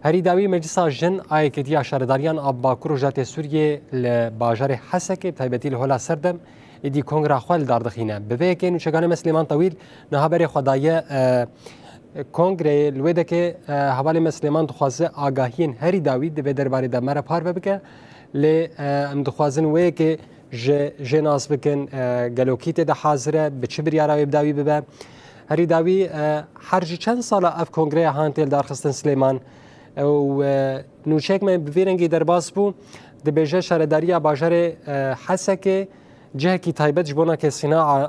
هری داوی مجلس جن آیکتیا شهرداریان آب باکور و جات سوریه لباجار حسکه تایبتی لهولا سردم ایدی کنگره خوال داردخینه به که نوشگان مسلمان طویل نهابر خدای کنگره لویده که حوالی مسلمان دخوازه آگاهین هری داوی به درباره ده مره پار ببکه لی ام دخوازن وی که جناس بکن گلوکیت ده حاضره به چه بریاراوی بداوی ببه هری داوی هرجی چند ساله اف کنگره هانتیل دارخستن سلیمان و نوچک من بفیرنگی درباس بو دبیجه شهرداری باجار حسکه جه کی تایبت جبونا که صناعه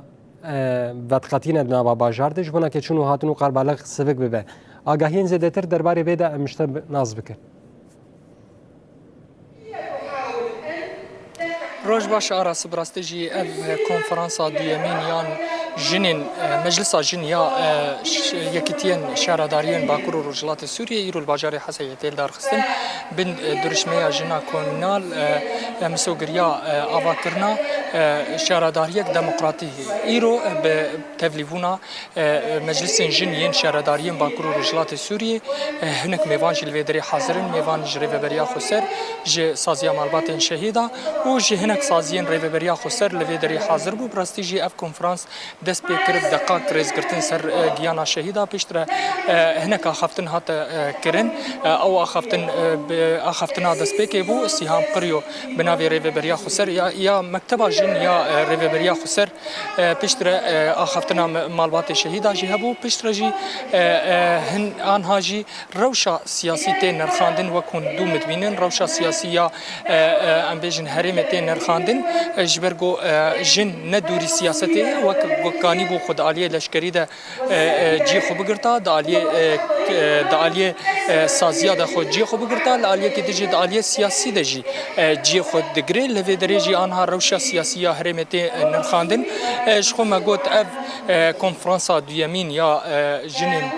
ودقتین دنوا باجار ده جبونا که چونو هاتنو قربالغ سبک ببه آگاهین زیاده تر درباره بیده مشتب ناز بکر روز باش آراس براستجی کنفرانس دیمین یان جنین مجلس جن یا یکیتین شهرداریان باکور و رجلات سوریه ایرو الباجار حسیه تیل دارخستن بن درشمه جنا کمونال مسوگریا آواکرنا شهرداریک دموکراتی ایرو به تبلیغونا مجلس جن ین شهرداریان باکور و رجلات سوریه هنک میوان جلویدری حاضرن میوان جریو بریا خسر ج سازیا مالبات شهیدا و ج هنک سازین ریو بریا خسر لویدری حاضر بو براستجی اف کنفرانس دست بکرد دقیق ریزگرتن سر گیانا شهیدا پیشتر هنک آخفتن هات کرن او آخفتنا دست بکی بو سیهام قریو بناوی ریو بریا خسر یا مکتبا جن یا ریو بریا خسر پیشتر آخفتنا مالبات شهیدا جی هبو پیشتر جی هن آنها جی روشا سیاسی تی نرخاندن وکون دو مدبینن روشا سیاسی یا ام بیجن حریم تی نرخاندن جبرگو جن ندوری سیاستی وکانی بو خود عالیه لشکری ده جی خو بگرتا د عالیه سازیا ده خود جی خو بگرتا عالیه کی دیجی د عالیه سیاسی ده جی خود دگری لوی درجی آنها روشا سیاسی حریم تی نرخاندن شخو مگوت اف کنفرانس دیمین یا جنین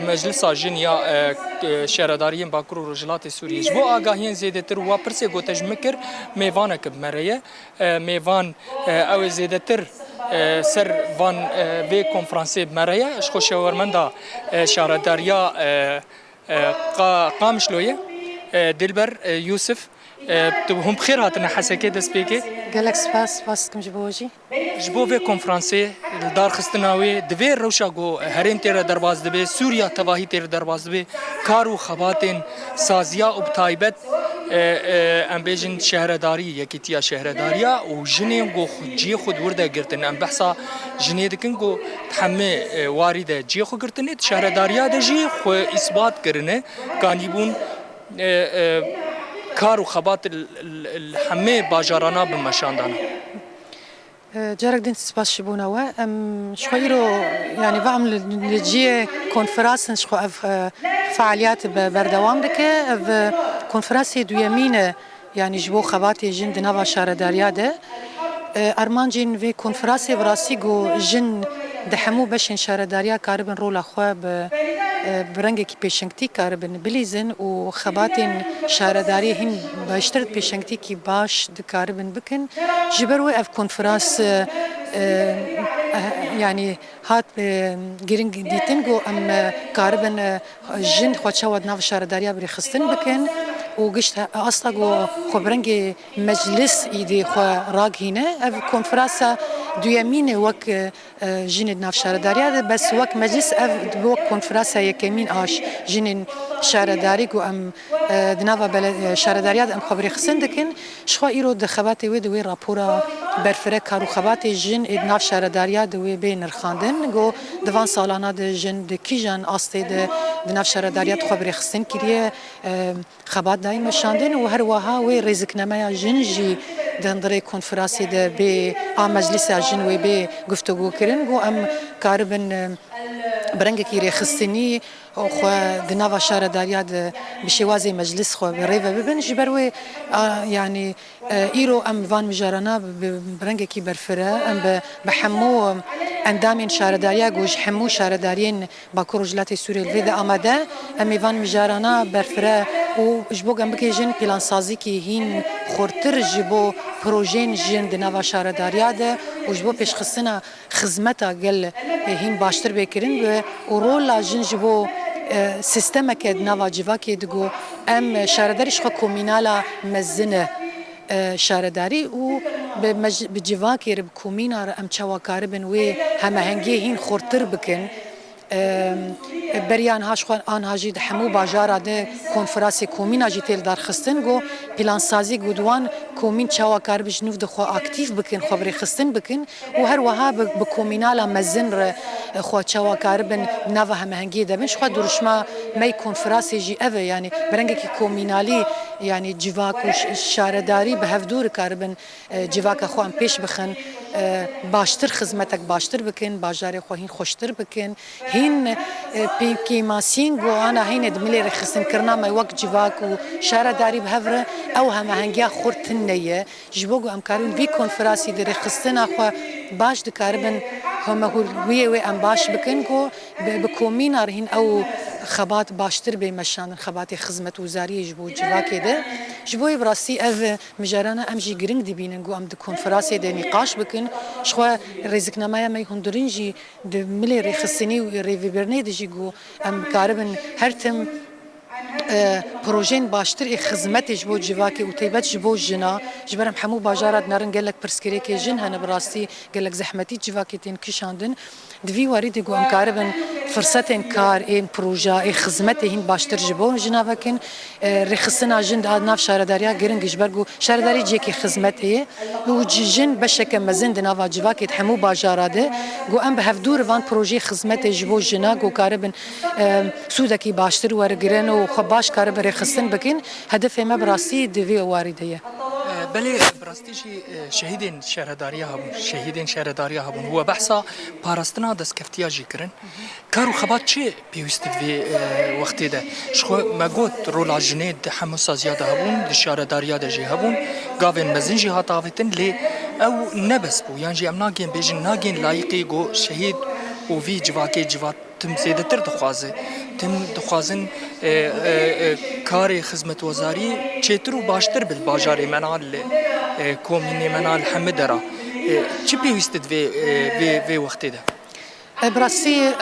مجلس جن یا شهرداریان باکور و رجلات سوریه جبو آگاهین زیاده تر و پرسه گوتج مکر میوانه کب مریه میوان او زیاده تر سر وان وی کنفرانسی مریه اشخو شاورمندا شهرداریا قامشلویه دلبر یوسف تو هم بخير هاتنا حسكي دس بيكي قالك سباس باسكم جبوجي جبو في كونفرنسي دار خستناوي دبي روشا جو هرين تير درباز دبي سوريا تباهي تير درباز دبي كارو خباتن سازيا وبتايبت ام بيجن شهرداري يكيتيا شهرداريا وجنين جو جي خود ورده گرتن ام بحثا جني دكن جو تحمي وارده جي خو گرتن شهرداريا ده جي خو اثبات کرنه كانيبون کار و خبات الحمه باجارانا بمشاندانا جارك دين سباس شبونا و شخيرو يعني بعمل لجيه كونفرانس شخو فعاليات بردوام دكه كونفرانس دو يمين يعني جبو خباتي جن دنافا شهرداريا ده ارمانجين في كونفرانس براسي جو جن دحمو بشن شهرداريا كاربن رولا خو برنگه کی پیشنگتی کاربن بلیزن و خباتین شهرداری هن باشترت پیشنگتی کی باش دکاربن بکن جبرو اف کنفرانس يعني هات جرينج ديتنجو ام كاربن جن خوتشاود ناف شهرداريا بري خستن بكن وقشت اصلا خبرنجي مجلس ايدي خو راق هنا اف كونفرانسا دو يمين وك جن ناف شهرداريا بس وك مجلس اف وك كونفرانسا يكمين اش جن شهرداري جو ام دنافا شهرداريا ام خبري خستن دكن شخو ايرو دخباتي وي رابورا برفره کارو خبات جن ناف شهرداریا دوی بین نرخاندن گو دوان سالانا د جن د کیجان آسته د ناف شهرداریا خبر خستن کریه خبات دایم شاندن و هر وها و رزقنامه جن جی دندره کنفرانسی د به مجلس جن و به گفتگو کردن گو ام کاربن برنگ کی خستنی خو د ناف شهرداریا د بشوازی مجلس خو ریو ببن جبروی يعني ايرو ام فان مجارانا برنگه کی برفره ام بحمو اندامین شهرداریا گوش حمو شهردارین باکور رجلات سوریه الویده آماده ام فان مجارانا برفره و جبو گم بکی جن پلان سازی کی هین خورتر جبو پروژین جن دنوا شهرداریا ده و جبو پیش خصنا خدمتا گل هین باشتر بکرین و رول جن جبو سیستم که نوا جیوا که دگو ام شهرداریش خو کومینالا مزنه شهرداری و به جیوا که رب کومینا ام چواکار بن و همه هنگی هین خورتر بکن بریان هاش خوان آن هاجی همو باجارا ده کنفرانسی کومینا جی تل دار خستن گو پلان سازی گودوان کومین چوا کار بجنوف ده خو اکتیف بکن خبری خستن بکن و هر وها به کومینالا مزن ر خو چوا کار بن نوا همه هنگی ده بنش خو درشما می کنفرانسی جی اوه یعنی برنگه کی کومینالی یعنی جیواک و شهرداری به هفدور کار بن جیواک خو ام پیش بخن باشتر خدمتک باشتر بکن باجار خو هین خوشتر بکن هین پیکی ماسین گو انا هین دملی رخصن کرنا ما وقت جواک و شهرداری به هفره او هم هنگیا خورتنیه جبوگو امکارون وی کنفرانسی در رخصن اخو باش دکاربن هم هول وی ام باش بکن گو بکومین ارهین او خبات باشتر به مشان خبات خدمت وزاری جبو جواکی ده جبوی براسی او مجرانا ام جی گرینگ دی بینن گو ام د کنفرانسی ده نقاش بکن شخوا رزقنامه می هندرینجی د ملی رخصنی و ریویبرنی دجی گو ام کاربن هر تم پروژین باشتر خدمت جبو جواکی و تیبت جبو جنا جبرم همو باجارات نرن گلک پرسکری که جن هن براستی گلک زحمتی جواکی تین کشاندن دوی وارد گو ام کاربن فرصت کار این پروژه خدمت هین باشتر جبو جنا وکن رخصنا جن داد ناف شهرداریا گرنگ جبرگو شهرداری جی کی خدمته و جن بشک مزند ناوا جواکی همو باجارات گو ام به هفدور وان پروژه خدمت جبو جنا گو کاربن سودکی باشتر ورگرن و باش کار برای خستن بکن هدف ما براستی دوی واردیه بله براستیجی شهیدین شهرداری هبون شهیدین شهرداری هبون هو بحثا پاراستنا دستکفتیا جی کرن کارو خبات چه پیوست دوی وقتی ده شخو مگوت رولا جنید همو سازیاده هبون ده شهرداری ده جی هبون گاوین مزین جی هاتاویتن لی او نبس بو یعنی جی ام ناگین بیجن ناگین لایقی گو شهید و وی جواکی جوات تم زیاده تر دخوازه تم دخوازن کار خدمت وزاری چطور باشتر بل باجاری منال کومینی منال همه درا چی پیوستد وی وقتی ده براسي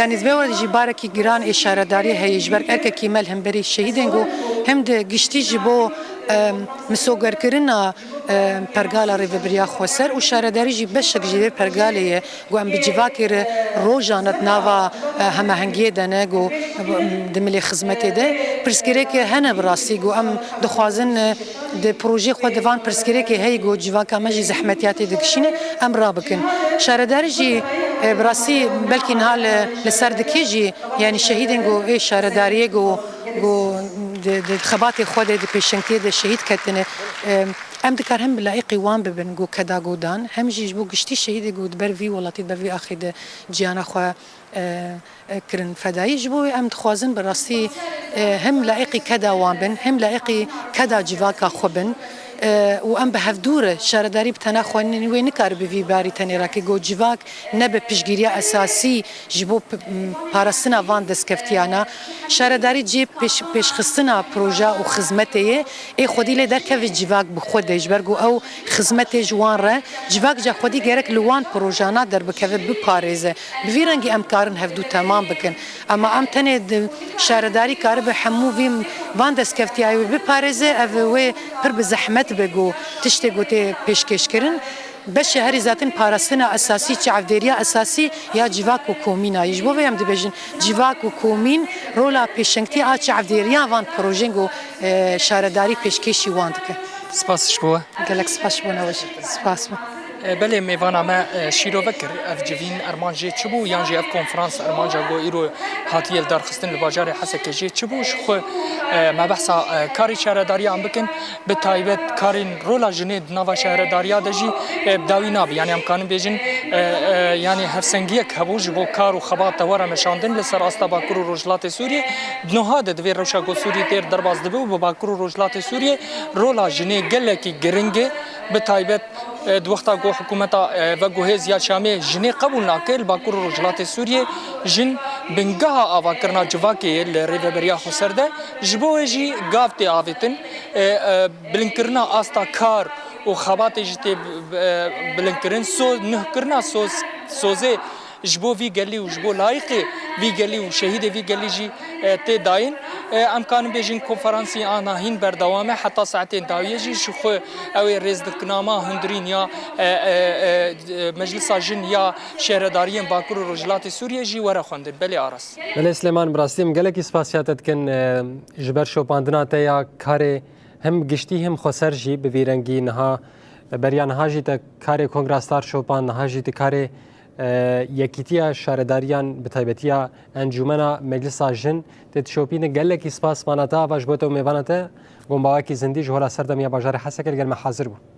يعني ذبور جبارك جيران إشارة دارية هي جبارك أركا كيمال هم بري الشهيدين هم ده جشتي جبو مسوگر کرنا پرگالا ریوبریا خوسر و شهرداری جی بشک جیده پرگالیه گو ام بجواکر روزانت نوا همه هنگیه دنه گو دملی خدمت ده پرسکره که هنه براسی گو ام دخوازن ده پروژه خود دوان پرسکره که هی گو جواکا مجی زحمتیاتی دکشینه ام را بکن شهرداری جی براسی بلکه نهال لسر دکی جی یعنی شهیدن گو ای شهرداریه گو د خبات خود د پیشنتی د شهید کتنه ام دکار هم لایقی وان ببن گو کدا گودان هم جیجبو گشتی شهید گود بر وی ولاتی بر وی اخید جیانا خو کرن فدایی جبو ام دخوازن براستی هم لایقی کدا وان بن هم لایقی کدا جواکا خوبن و ام به هفدور شهرداری بتنا خوانین وی نکار به وی باری تنی راکی گو جواک نبه پیشگیری اساسی جبو پاراستنا وان دستکفتیانا شهرداری جی پیش خستنا پروژه و خدمته ای خودی لی در که جواک بخود اجبرگو او خدمت جوان را جواک جا خودی گرک لوان پروژانا در بکوه بپارزه بوی رنگی ام کارن هفدو تمام بکن اما ام تنی شهرداری کار به همو وی وان دستکفتیای بپارزه او پر بزحمت بگو تشتی گوته پیشکش کرن بشه هری ذاتن پاراستنا اساسی چه عفدیریا اساسی یا جواک و کومینا یجبو ویم دی بجن جواک و کومین رولا پیشنگتی آچه عفدیریا وان پروژنگو شهرداری پیشکشی وان دکه سپاس شبوه گلک سپاس بو نوش سپاس بو بله میوانا ما شیرو بکر اف جوین ارمانجی چبو یانجی اف کنفرانس ارمانجا گو ایرو هاتیل دار خستن الباجار حسک جی چبو شخو ما بحثا کاری شهرداری ام بکن به تایبت کارین رولا جنید نوا شهرداری دجی بداوی ناب یعنی امکان بیجن یعنی هفسنگیک هبوج بو کار و خبات ورا مشاندن لسر استا باکور روجلات سوریه نهاد دوی روشا گو سوریه تیر درباز دبو با باکور روجلات سوریه رولا جنی گلکی گرنگه به تایبت دوختا گو حکومتا و گوهز یا شامی جنی قبول ناکل باکور روجلات سوریه جن بنگاه آوا کرنا جواکی لریبریا خسرده جبو جی گافتی آویتن بلنکرنا آستا کار و خبات جتی بلنکرن سو نه کرنا سوزه جبو وی گلی و جبو لایقی وی گلی و شهید وی گلی جی تی داین امکان بیجین کنفرانسی آناهین بردوامه حتی ساعتين داویه جی شخو او رزدکنامه هندرین یا مجلس جن یا شهرداریان باکور و رجلات سوریه جی وره خوندن بلی آرس بله سلیمان براستیم گلکی سپاسیاتت کن جبر شوپاندنا تیا کار هم گشتی هم خسر جی به ویرنگی نها بریان هاجی تا کار کنگراستار شوپان هاجی تا کار یکیتیا شهرداریان به تایبتیا انجمنا مجلس جن تشوپین گلکی سپاس مانتا واش بوتو میوانتا گمباکی زندی جوهر سردم یا بازار حسکر گرم حاضر بود